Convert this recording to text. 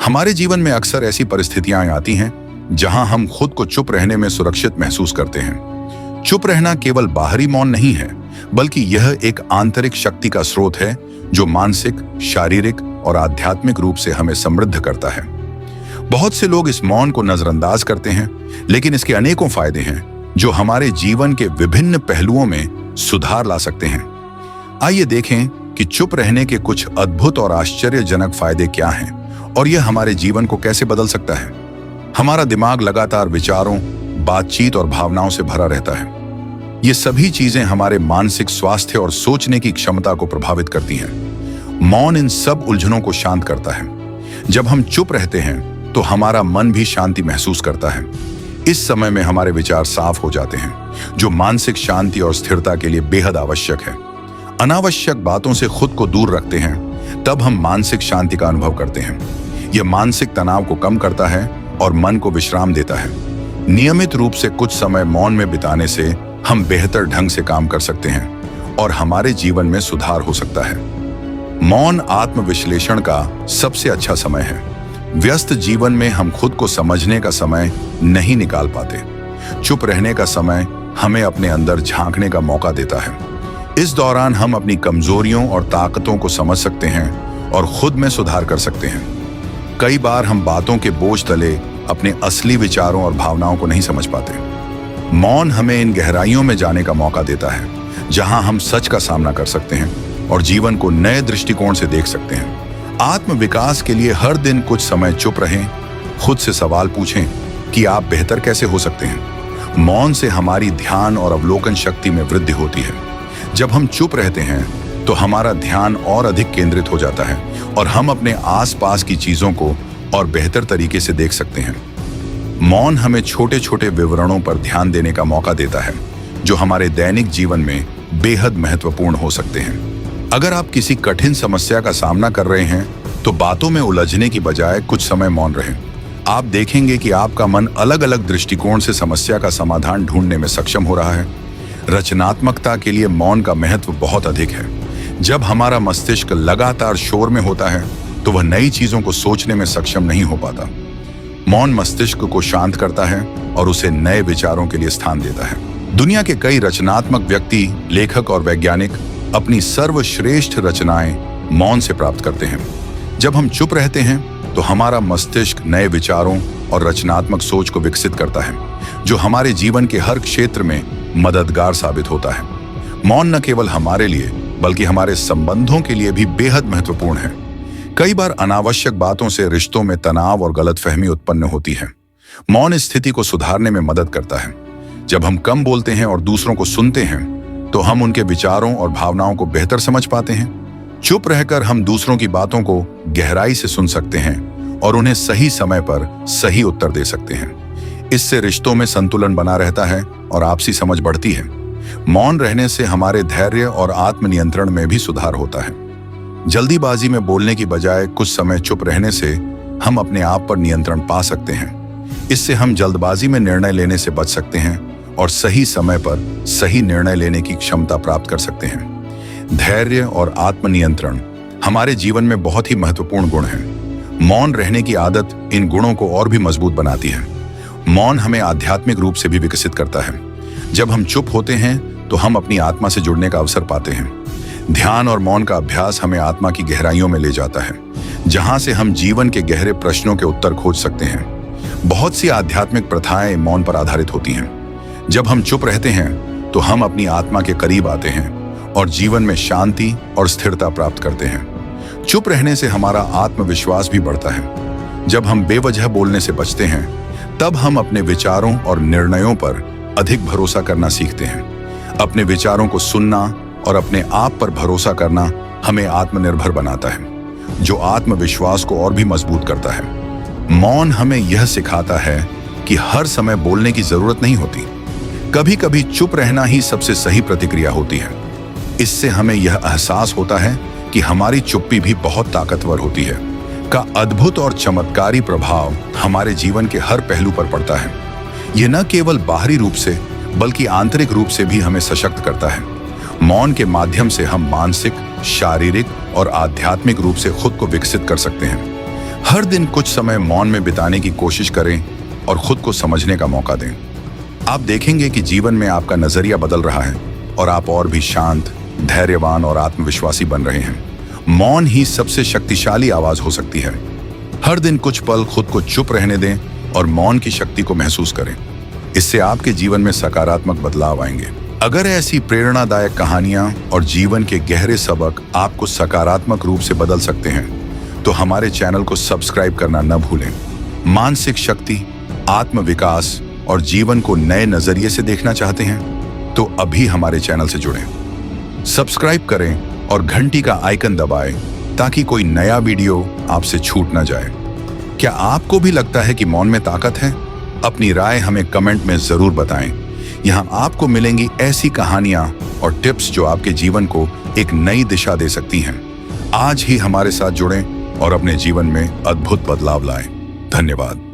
हमारे जीवन में अक्सर ऐसी परिस्थितियां आती हैं जहां हम खुद को चुप रहने में सुरक्षित महसूस करते हैं। चुप रहना केवल बाहरी मौन नहीं है, बल्कि यह एक आंतरिक शक्ति का स्रोत है जो मानसिक, शारीरिक और आध्यात्मिक रूप से हमें समृद्ध करता है। बहुत से लोग इस मौन को नजरअंदाज करते हैं, लेकिन इसके अनेकों फायदे हैं जो हमारे जीवन के विभिन्न पहलुओं में सुधार ला सकते हैं। आइए देखें कि चुप रहने के कुछ अद्भुत और आश्चर्यजनक फायदे क्या हैं और यह हमारे जीवन को कैसे बदल सकता है। हमारा दिमाग लगातार विचारों, बातचीत और भावनाओं से भरा रहता है। ये सभी चीजें हमारे मानसिक स्वास्थ्य और सोचने की क्षमता को प्रभावित करती हैं। मौन इन सब उलझनों को शांत करता है। जब हम चुप रहते हैं तो हमारा मन भी शांति महसूस करता है। इस समय में हमारे विचार साफ हो जाते हैं, जो मानसिक शांति और स्थिरता के लिए बेहद आवश्यक है। अनावश्यक बातों से खुद को दूर रखते हैं, तब हम मानसिक शांति का अनुभव करते हैं। यह मानसिक तनाव को कम करता है और मन को विश्राम देता है। नियमित रूप से कुछ समय मौन में बिताने से हम बेहतर ढंग से काम कर सकते हैं और हमारे जीवन में सुधार हो सकता है। मौन आत्मविश्लेषण का सबसे अच्छा समय है। व्यस्त जीवन में हम खुद को समझने का समय नहीं निकाल पाते। चुप रहने का समय हमें अपने अंदर झांकने का मौका देता है। इस दौरान हम अपनी कमजोरियों और ताकतों को समझ सकते हैं और खुद में सुधार कर सकते हैं। कई बार हम बातों के बोझ तले अपने असली विचारों और भावनाओं को नहीं समझ पाते। मौन हमें इन गहराइयों में जाने का मौका देता है, जहां हम सच का सामना कर सकते हैं और जीवन को नए दृष्टिकोण से देख सकते हैं। आत्म विकास के लिए हर दिन कुछ समय चुप रहें, खुद से सवाल पूछें कि आप बेहतर कैसे हो सकते हैं। मौन से हमारी ध्यान और अवलोकन शक्ति में वृद्धि होती है। जब हम चुप रहते हैं तो हमारा ध्यान और अधिक केंद्रित हो जाता है और हम अपने आसपास की चीजों को और बेहतर तरीके से देख सकते हैं। मौन हमें छोटे छोटे विवरणों पर ध्यान देने का मौका देता है, जो हमारे दैनिक जीवन में बेहद महत्वपूर्ण हो सकते हैं। अगर आप किसी कठिन समस्या का सामना कर रहे हैं तो बातों में उलझने की बजाय कुछ समय मौन रहें। आप देखेंगे कि आपका मन अलग अलग दृष्टिकोण से समस्या का समाधान ढूंढने में सक्षम हो रहा है। रचनात्मकता के लिए मौन का महत्व बहुत अधिक है। जब हमारा मस्तिष्क लगातार शोर में होता है तो वह नई चीजों को सोचने में सक्षम नहीं हो पाता। मौन मस्तिष्क को शांत करता है और उसे नए विचारों के लिए स्थान देता है। दुनिया के कई रचनात्मक व्यक्ति, लेखक और वैज्ञानिक अपनी सर्वश्रेष्ठ रचनाएं मौन से प्राप्त करते हैं। जब हम चुप रहते हैं तो हमारा मस्तिष्क नए विचारों और रचनात्मक सोच को विकसित करता है, जो हमारे जीवन के हर क्षेत्र में मददगार साबित होता है। मौन न केवल हमारे लिए बल्कि हमारे संबंधों के लिए भी बेहद महत्वपूर्ण है। कई बार अनावश्यक बातों से रिश्तों में तनाव और गलतफहमी उत्पन्न होती है। मौन स्थिति को सुधारने में मदद करता है। जब हम कम बोलते हैं और दूसरों को सुनते हैं तो हम उनके विचारों और भावनाओं को बेहतर समझ पाते हैं। चुप रहकर हम दूसरों की बातों को गहराई से सुन सकते हैं और उन्हें सही समय पर सही उत्तर दे सकते हैं। इससे रिश्तों में संतुलन बना रहता है और आपसी समझ बढ़ती है। मौन रहने से हमारे धैर्य और आत्मनियंत्रण में भी सुधार होता है। जल्दीबाजी में बोलने की बजाय कुछ समय चुप रहने से हम अपने आप पर नियंत्रण पा सकते हैं। इससे हम जल्दबाजी में निर्णय लेने से बच सकते हैं और सही समय पर सही निर्णय लेने की क्षमता प्राप्त कर सकते हैं। धैर्य और आत्मनियंत्रण हमारे जीवन में बहुत ही महत्वपूर्ण गुण हैं। मौन रहने की आदत इन गुणों को और भी मजबूत बनाती है। मौन हमें आध्यात्मिक रूप से भी विकसित करता है। जब हम चुप होते हैं तो हम अपनी आत्मा से जुड़ने का अवसर पाते हैं। ध्यान और मौन का अभ्यास हमें आत्मा की गहराइयों में ले जाता है, जहां से हम जीवन के गहरे प्रश्नों के उत्तर खोज सकते हैं। बहुत सी आध्यात्मिक प्रथाएं मौन पर आधारित होती हैं। जब हम चुप रहते हैं तो हम अपनी आत्मा के करीब आते हैं और जीवन में शांति और स्थिरता प्राप्त करते हैं। चुप रहने से हमारा आत्मविश्वास भी बढ़ता है। जब हम बेवजह बोलने से बचते हैं तब हम अपने विचारों और निर्णयों पर अधिक भरोसा करना सीखते हैं। अपने विचारों को सुनना और अपने आप पर भरोसा करना हमें आत्मनिर्भर बनाता है, जो आत्मविश्वास को और भी मजबूत करता है। मौन हमें यह सिखाता है कि हर समय बोलने की जरूरत नहीं होती। कभी कभी चुप रहना ही सबसे सही प्रतिक्रिया होती है। इससे हमें यह एहसास होता है कि हमारी चुप्पी भी बहुत ताकतवर होती है, का अद्भुत और चमत्कारी प्रभाव हमारे जीवन के हर पहलू पर पड़ता है। यह न केवल बाहरी रूप से बल्कि आंतरिक रूप से भी हमें सशक्त करता है। मौन के माध्यम से हम मानसिक, शारीरिक और आध्यात्मिक रूप से खुद को विकसित कर सकते हैं। हर दिन कुछ समय मौन में बिताने की कोशिश करें और खुद को समझने का मौका दें। आप देखेंगे कि जीवन में आपका नजरिया बदल रहा है और आप और भी शांत, धैर्यवान और आत्मविश्वासी बन रहे हैं। मौन ही सबसे शक्तिशाली आवाज हो सकती है। हर दिन कुछ पल खुद को चुप रहने दें और मौन की शक्ति को महसूस करें। इससे आपके जीवन में सकारात्मक बदलाव आएंगे। अगर ऐसी प्रेरणादायक कहानियां और जीवन के गहरे सबक आपको सकारात्मक रूप से बदल सकते हैं तो हमारे चैनल को सब्सक्राइब करना न भूलें। मानसिक शक्ति, आत्मविकास और जीवन को नए नजरिए से देखना चाहते हैं तो अभी हमारे चैनल से जुड़ें। सब्सक्राइब करें और घंटी का आइकन दबाएं ताकि कोई नया वीडियो आपसे छूट न जाए। क्या आपको भी लगता है कि मौन में ताकत है? अपनी राय हमें कमेंट में जरूर बताएं। यहाँ आपको मिलेंगी ऐसी कहानियां और टिप्स जो आपके जीवन को एक नई दिशा दे सकती हैं। आज ही हमारे साथ जुड़ें और अपने जीवन में अद्भुत बदलाव लाएं। धन्यवाद।